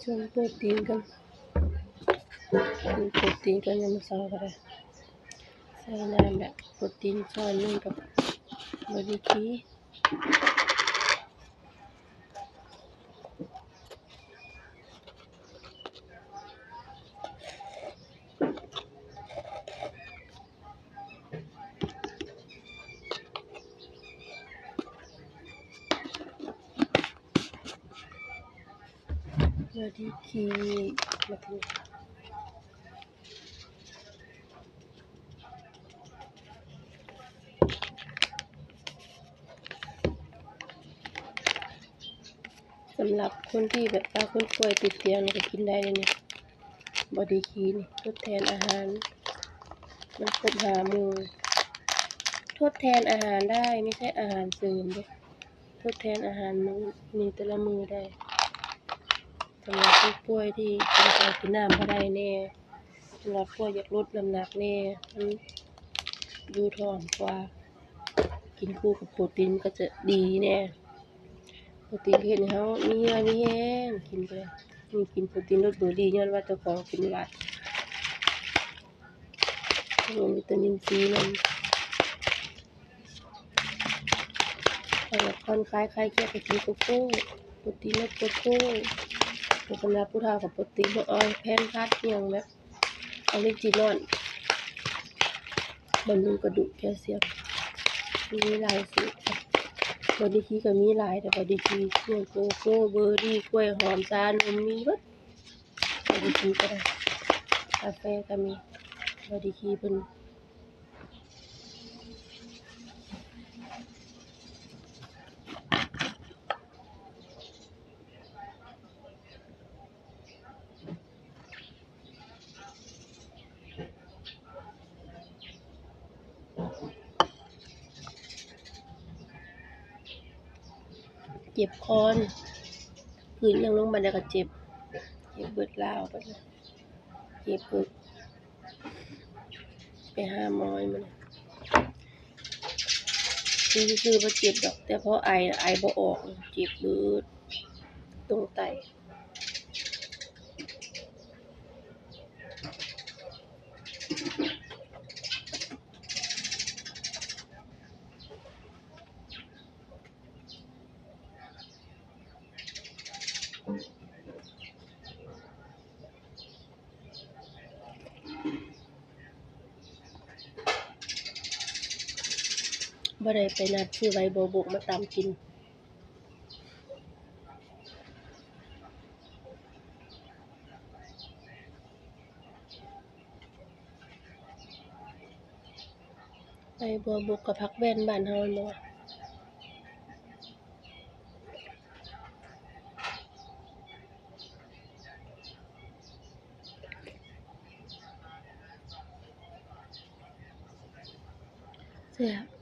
ชวนโปรตีนกันกินโปรตีนกันยังไม่เช้าก็ได้ใส่น้ำแบบโปรตีนช้อนนึงกับบอดี้คีมาถึงสำหรับคนที่แบบว่าคนป่วยติดเตียงก็กินได้เลยเนี่ยบอดี้คีนี่ทดแทนอาหารมันครบ5 หมู่ทดแทนอาหารได้ไม่ใช่อาหารเสริมเด้ทดแทนอาหารมื้อนี้แต่ละมื้อได้สำหรับผู้ป่วยที่กินข้าวกินน้ำบ่ได้แน่สำหรับพวกอยากลดน้ำหนักแน่มันอยู่ท้องกว่ากินคู่กับโปรตีนก็จะดีแน่โปรตีนเฮ็ดให้เฮามีเหือมีแรงกินไปนี่กินโปรตีนลดเบอร์รี่ย้อนว่าเจ้าของเป็นหวัดวิตามินซีมันสำหรับคนคลายเครียดก็กินโกโก้โปรตีนลดโกโก้แต่สำหรับผู้เฒ่าก็โปรตีนพวกออยแพนพัดอิหยังแบบออริจินอลบำรุงกระดูกแคลเซียมมีหลายสูตรบอดี้คีก็มีหลายแต่บอดี้คีส่วนโกโก้เบอร์รี่กล้วยหอมชานมมีเบิดบอดี้คีก็ได้กาแฟก็มีบอดี้คีเพิ่นเจ็บคอนี่คืนยังลงบันไดก็เจ็บเบิดลาวเบิดเลยเจ็บเบิดไปหาหมอมาเลยซื่อๆบ่เจ็บดอกแต่พอไอบ่ออกเจ็บเบิดตรงไตบ่ได้ไปนัดซื้อใบบัวบกมาตำกินใบบัวบกกับผักแว่นบ้านเฮาแม่นบ่แซ่บ